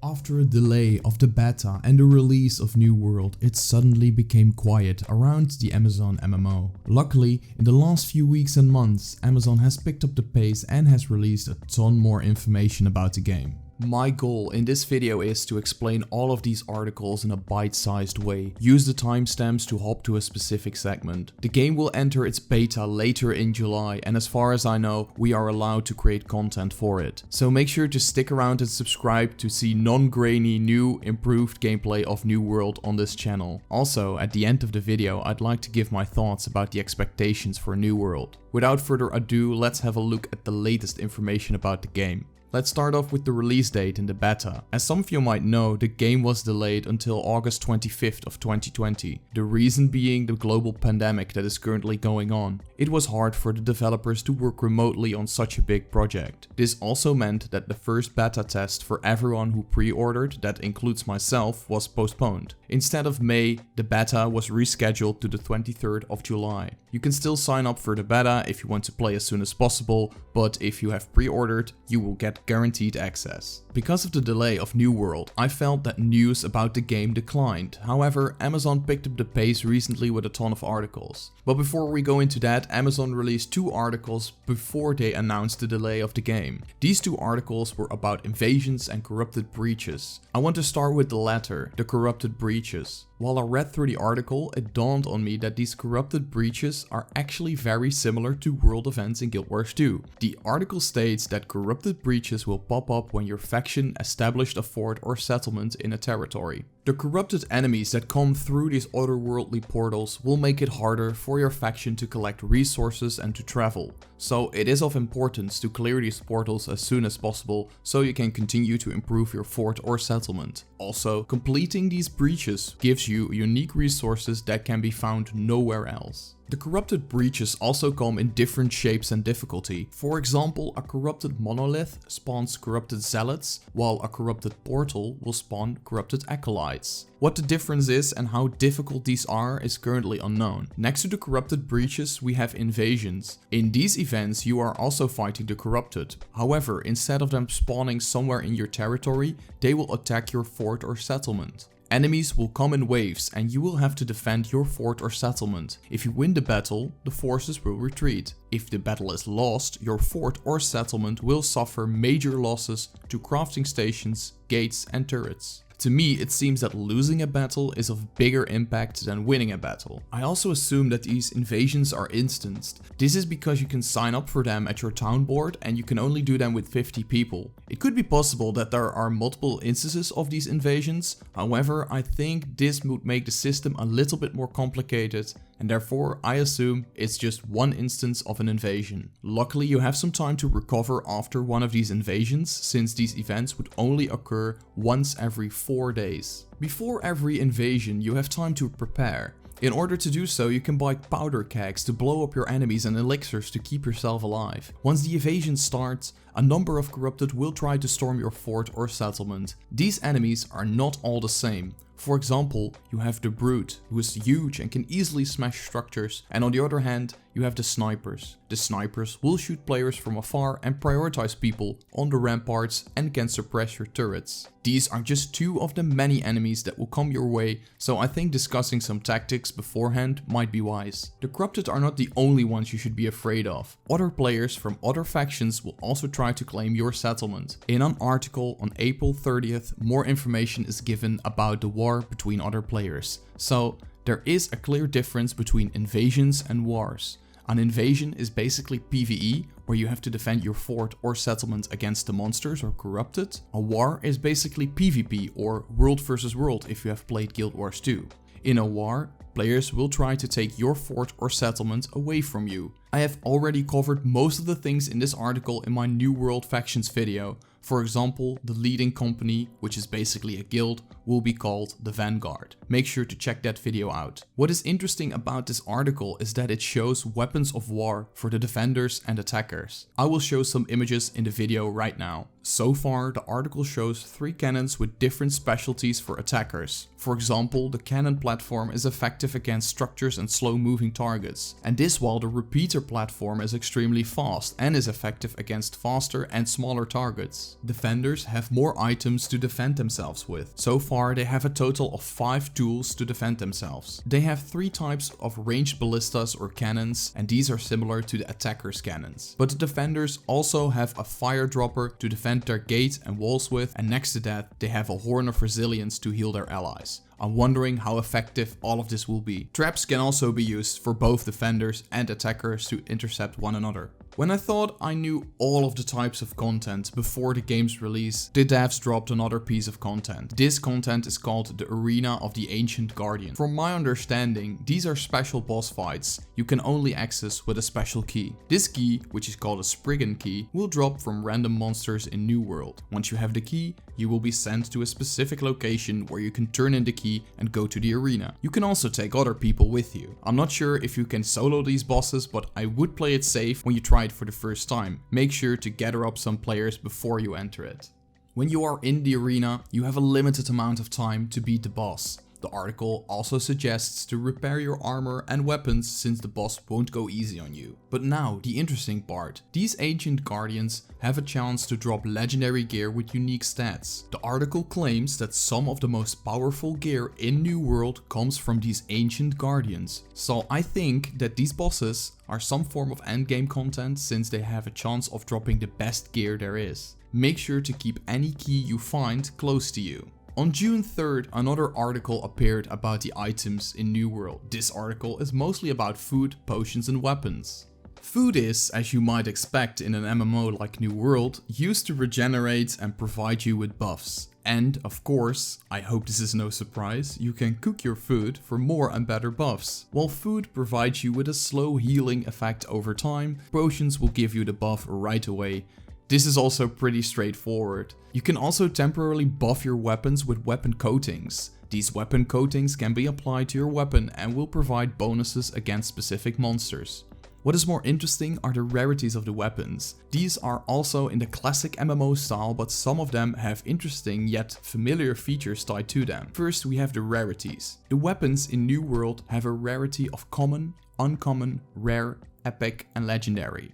After a delay of the beta and the release of New World, it suddenly became quiet around the Amazon MMO. Luckily, in the last few weeks and months, Amazon has picked up the pace and has released a ton more information about the game. My goal in this video is to explain all of these articles in a bite-sized way. Use the timestamps to hop to a specific segment. The game will enter its beta later in July, and as far as I know, we are allowed to create content for it. So make sure to stick around and subscribe to see non-grainy, new, improved gameplay of New World on this channel. Also, at the end of the video, I'd like to give my thoughts about the expectations for New World. Without further ado, let's have a look at the latest information about the game. Let's start off with the release date in the beta. As some of you might know, the game was delayed until August 25th of 2020. The reason being the global pandemic that is currently going on. It was hard for the developers to work remotely on such a big project. This also meant that the first beta test for everyone who pre-ordered, that includes myself, was postponed. Instead of May, the beta was rescheduled to the 23rd of July. You can still sign up for the beta if you want to play as soon as possible, but if you have pre-ordered, you will get guaranteed access. Because of the delay of New World, I felt that news about the game declined. However, Amazon picked up the pace recently with a ton of articles. But before we go into that, Amazon released 2 articles before they announced the delay of the game. These 2 articles were about invasions and corrupted breaches. I want to start with the latter, the corrupted breaches. While I read through the article, it dawned on me that these corrupted breaches are actually very similar to world events in Guild Wars 2. The article states that corrupted breaches will pop up when your faction established a fort or settlement in a territory. The corrupted enemies that come through these otherworldly portals will make it harder for your faction to collect resources and to travel. So it is of importance to clear these portals as soon as possible so you can continue to improve your fort or settlement. Also, completing these breaches gives you unique resources that can be found nowhere else. The corrupted breaches also come in different shapes and difficulty. For example, a corrupted monolith spawns corrupted zealots, while a corrupted portal will spawn corrupted acolytes. What the difference is and how difficult these are is currently unknown. Next to the corrupted breaches, we have invasions. In these events, you are also fighting the corrupted. However, instead of them spawning somewhere in your territory, they will attack your fort or settlement. Enemies will come in waves and you will have to defend your fort or settlement. If you win the battle, the forces will retreat. If the battle is lost, your fort or settlement will suffer major losses to crafting stations, gates and turrets. To me, it seems that losing a battle is of bigger impact than winning a battle. I also assume that these invasions are instanced. This is because you can sign up for them at your town board and you can only do them with 50 people. It could be possible that there are multiple instances of these invasions. However, I think this would make the system a little bit more complicated, and therefore I assume it's just one instance of an invasion. Luckily, you have some time to recover after one of these invasions, since these events would only occur once every 4 days. Before every invasion, you have time to prepare. In order to do so, you can buy powder kegs to blow up your enemies and elixirs to keep yourself alive. Once the invasion starts, a number of corrupted will try to storm your fort or settlement. These enemies are not all the same. For example, you have the Brute, who is huge and can easily smash structures, and on the other hand, you have the Snipers. The Snipers will shoot players from afar and prioritize people on the ramparts and can suppress your turrets. These are just 2 of the many enemies that will come your way, so I think discussing some tactics beforehand might be wise. The corrupted are not the only ones you should be afraid of. Other players from other factions will also try to claim your settlement. In an article on April 30th, more information is given about the war between other players. So there is a clear difference between invasions and wars. An invasion is basically PvE, where you have to defend your fort or settlement against the monsters or corrupted. A war is basically PvP, or world versus world if you have played Guild Wars 2. In a war, players will try to take your fort or settlement away from you. I have already covered most of the things in this article in my New World Factions video. For example, the leading company, which is basically a guild, will be called the Vanguard. Make sure to check that video out. What is interesting about this article is that it shows weapons of war for the defenders and attackers. I will show some images in the video right now. So far, the article shows 3 cannons with different specialties for attackers. For example, the cannon platform is effective against structures and slow moving targets. And this while the repeater platform is extremely fast and is effective against faster and smaller targets. Defenders have more items to defend themselves with. So far they have a total of 5 tools to defend themselves. They have 3 types of ranged ballistas or cannons, and these are similar to the attacker's cannons. But the defenders also have a fire dropper to defend their gate and walls with, and next to that they have a horn of resilience to heal their allies. I'm wondering how effective all of this will be. Traps can also be used for both defenders and attackers to intercept one another. When I thought I knew all of the types of content before the game's release, the devs dropped another piece of content. This content is called the Arena of the Ancient Guardian. From my understanding, these are special boss fights you can only access with a special key. This key, which is called a Spriggan key, will drop from random monsters in New World. Once you have the key, you will be sent to a specific location where you can turn in the key and go to the arena. You can also take other people with you. I'm not sure if you can solo these bosses, but I would play it safe when you try it for the first time. Make sure to gather up some players before you enter it. When you are in the arena, you have a limited amount of time to beat the boss. The article also suggests to repair your armor and weapons since the boss won't go easy on you. But now, the interesting part. These ancient guardians have a chance to drop legendary gear with unique stats. The article claims that some of the most powerful gear in New World comes from these ancient guardians. So I think that these bosses are some form of endgame content since they have a chance of dropping the best gear there is. Make sure to keep any key you find close to you. On June 3rd, another article appeared about the items in New World. This article is mostly about food, potions and weapons. Food is, as you might expect in an MMO like New World, used to regenerate and provide you with buffs. And, of course, I hope this is no surprise, you can cook your food for more and better buffs. While food provides you with a slow healing effect over time, potions will give you the buff right away. This is also pretty straightforward. You can also temporarily buff your weapons with weapon coatings. These weapon coatings can be applied to your weapon and will provide bonuses against specific monsters. What is more interesting are the rarities of the weapons. These are also in the classic MMO style, but some of them have interesting yet familiar features tied to them. First, we have the rarities. The weapons in New World have a rarity of common, uncommon, rare, epic and legendary.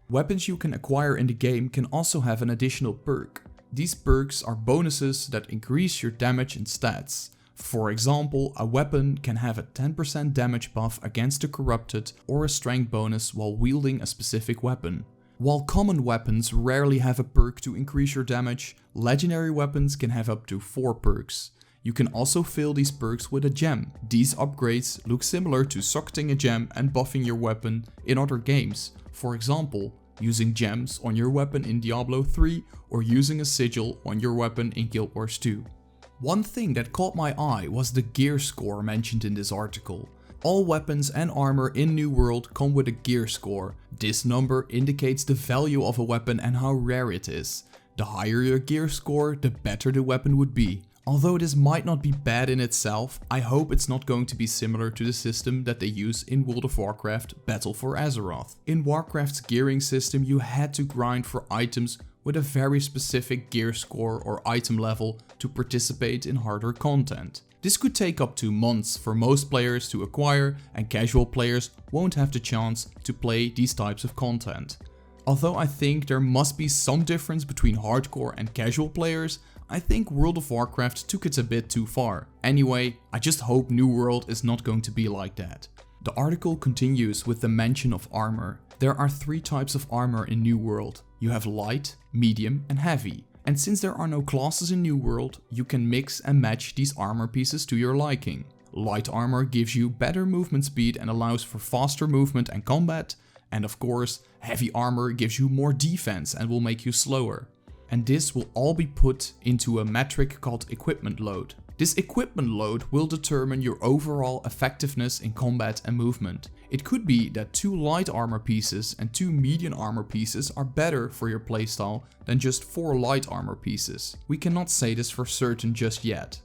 Weapons you can acquire in the game can also have an additional perk. These perks are bonuses that increase your damage and stats. For example, a weapon can have a 10% damage buff against the corrupted or a strength bonus while wielding a specific weapon. While common weapons rarely have a perk to increase your damage, legendary weapons can have up to 4 perks. You can also fill these perks with a gem. These upgrades look similar to socketing a gem and buffing your weapon in other games. For example, using gems on your weapon in Diablo 3 or using a sigil on your weapon in Guild Wars 2. One thing that caught my eye was the gear score mentioned in this article. All weapons and armor in New World come with a gear score. This number indicates the value of a weapon and how rare it is. The higher your gear score, the better the weapon would be. Although this might not be bad in itself, I hope it's not going to be similar to the system that they use in World of Warcraft Battle for Azeroth. In Warcraft's gearing system, you had to grind for items with a very specific gear score or item level to participate in harder content. This could take up to months for most players to acquire, and casual players won't have the chance to play these types of content. Although I think there must be some difference between hardcore and casual players, I think World of Warcraft took it a bit too far. Anyway, I just hope New World is not going to be like that. The article continues with the mention of armor. There are 3 types of armor in New World. You have light, medium and heavy. And since there are no classes in New World, you can mix and match these armor pieces to your liking. Light armor gives you better movement speed and allows for faster movement and combat. And of course, heavy armor gives you more defense and will make you slower. And this will all be put into a metric called equipment load. This equipment load will determine your overall effectiveness in combat and movement. It could be that 2 light armor pieces and 2 medium armor pieces are better for your playstyle than just 4 light armor pieces. We cannot say this for certain just yet.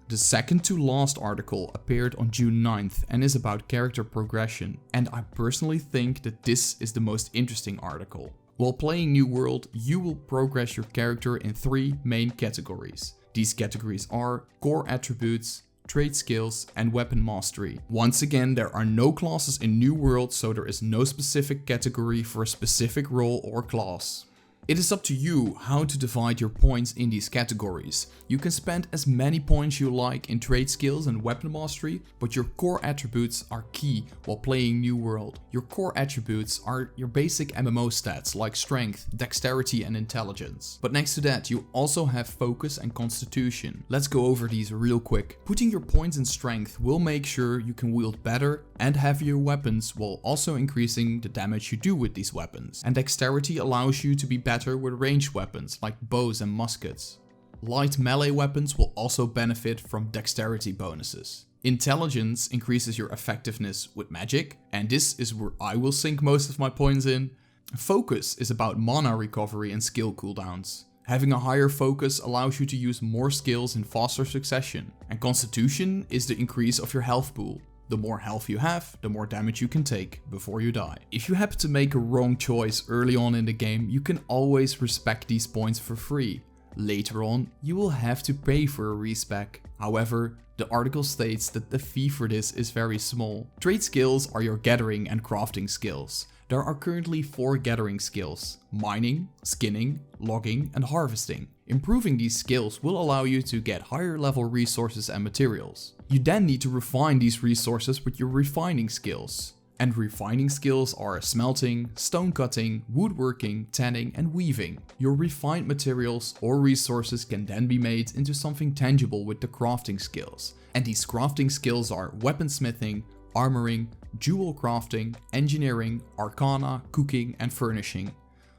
The second to last article appeared on June 9th and is about character progression, and I personally think that this is the most interesting article. While playing New World, you will progress your character in 3 main categories. These categories are core attributes, trait skills, and weapon mastery. Once again, there are no classes in New World, so there is no specific category for a specific role or class. It is up to you how to divide your points in these categories. You can spend as many points you like in trait skills and weapon mastery, but your core attributes are key while playing New World. Your core attributes are your basic MMO stats like strength, dexterity and intelligence. But next to that you also have focus and constitution. Let's go over these real quick. Putting your points in strength will make sure you can wield better and heavier weapons while also increasing the damage you do with these weapons. And dexterity allows you to be better with ranged weapons like bows and muskets. Light melee weapons will also benefit from dexterity bonuses. Intelligence increases your effectiveness with magic, and this is where I will sink most of my points in. Focus is about mana recovery and skill cooldowns. Having a higher focus allows you to use more skills in faster succession. And constitution is the increase of your health pool. The more health you have, the more damage you can take before you die. If you happen to make a wrong choice early on in the game, you can always respec these points for free. Later on, you will have to pay for a respec. However, the article states that the fee for this is very small. Trait skills are your gathering and crafting skills. There are currently 4 gathering skills: mining, skinning, logging and harvesting. Improving these skills will allow you to get higher level resources and materials. You then need to refine these resources with your refining skills. And refining skills are smelting, stone cutting, woodworking, tanning and weaving. Your refined materials or resources can then be made into something tangible with the crafting skills. And these crafting skills are weaponsmithing, armoring, jewel crafting, engineering, arcana, cooking and furnishing.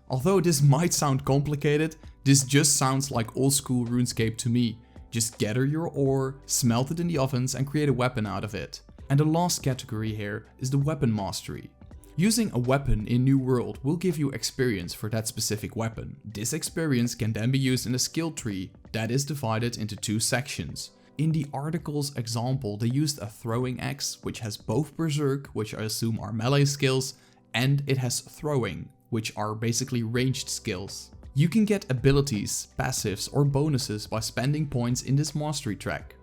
Although this might sound complicated, this just sounds like old school RuneScape to me. Just gather your ore, smelt it in the ovens and create a weapon out of it. And the last category here is the weapon mastery. Using a weapon in New World will give you experience for that specific weapon. This experience can then be used in a skill tree that is divided into 2 sections. In the article's example, they used a throwing axe, which has both berserk, which I assume are melee skills, and it has throwing, which are basically ranged skills. You can get abilities, passives or bonuses by spending points in this mastery track.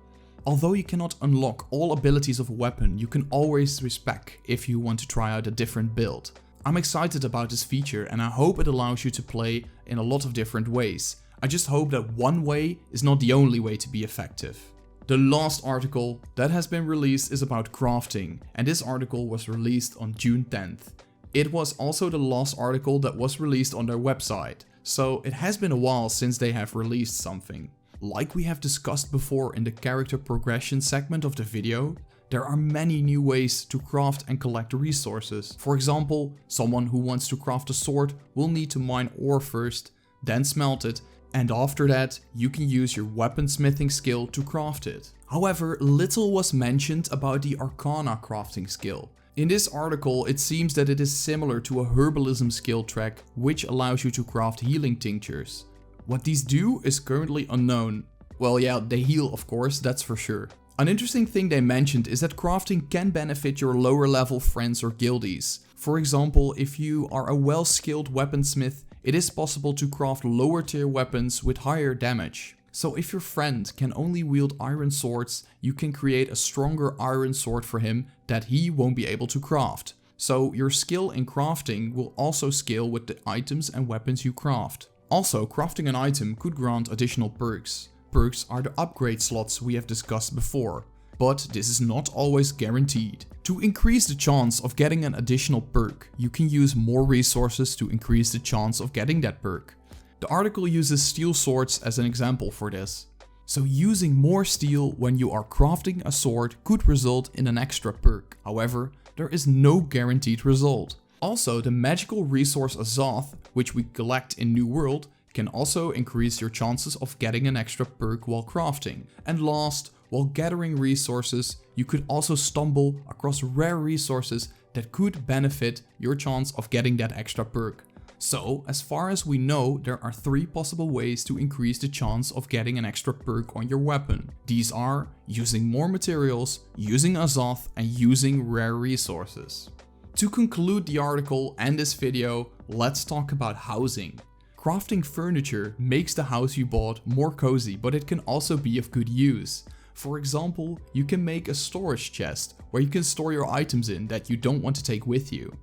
Although you cannot unlock all abilities of a weapon, you can always respec if you want to try out a different build. I'm excited about this feature and I hope it allows you to play in a lot of different ways. I just hope that one way is not the only way to be effective. The last article that has been released is about crafting, and this article was released on June 10th. It was also the last article that was released on their website, so it has been a while since they have released something. Like we have discussed before in the character progression segment of the video, there are many new ways to craft and collect resources. For example, someone who wants to craft a sword will need to mine ore first, then smelt it, and after that you can use your weaponsmithing skill to craft it. However, little was mentioned about the Arcana crafting skill. In this article it seems that it is similar to a herbalism skill track which allows you to craft healing tinctures. What these do is currently unknown. Well yeah, they heal of course, that's for sure. An interesting thing they mentioned is that crafting can benefit your lower level friends or guildies. For example, if you are a well-skilled weaponsmith, it is possible to craft lower tier weapons with higher damage. So if your friend can only wield iron swords, you can create a stronger iron sword for him that he won't be able to craft. So your skill in crafting will also scale with the items and weapons you craft. Also, crafting an item could grant additional perks. Perks are the upgrade slots we have discussed before, but this is not always guaranteed. To increase the chance of getting an additional perk, you can use more resources to increase the chance of getting that perk. The article uses steel swords as an example for this. So using more steel when you are crafting a sword could result in an extra perk. However, there is no guaranteed result. Also, the magical resource Azoth, which we collect in New World, can also increase your chances of getting an extra perk while crafting. And last, while gathering resources, you could also stumble across rare resources that could benefit your chance of getting that extra perk. So, as far as we know, there are 3 possible ways to increase the chance of getting an extra perk on your weapon. These are using more materials, using Azoth, and using rare resources. To conclude the article and this video, let's talk about housing. Crafting furniture makes the house you bought more cozy, but it can also be of good use. For example, you can make a storage chest where you can store your items in that you don't want to take with you.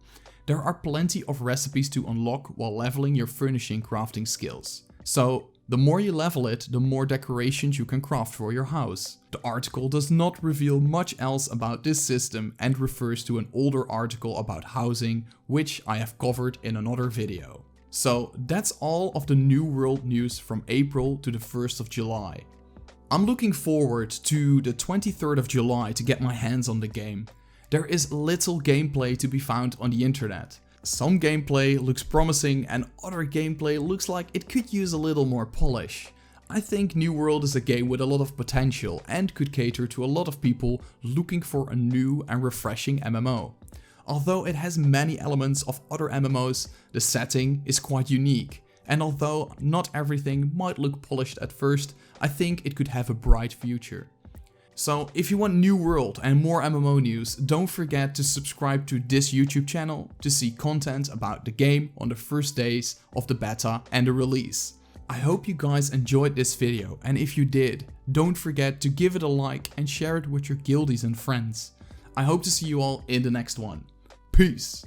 There are plenty of recipes to unlock while leveling your furnishing crafting skills. So, the more you level it, the more decorations you can craft for your house. The article does not reveal much else about this system and refers to an older article about housing, which I have covered in another video. So that's all of the New World news from April to the 1st of July. I'm looking forward to the 23rd of July to get my hands on the game. There is little gameplay to be found on the internet. Some gameplay looks promising and other gameplay looks like it could use a little more polish. I think New World is a game with a lot of potential and could cater to a lot of people looking for a new and refreshing MMO. Although it has many elements of other MMOs, the setting is quite unique. And although not everything might look polished at first, I think it could have a bright future. So if you want New World and more MMO news, don't forget to subscribe to this YouTube channel to see content about the game on the first days of the beta and the release. I hope you guys enjoyed this video, and if you did, don't forget to give it a like and share it with your guildies and friends. I hope to see you all in the next one. Peace!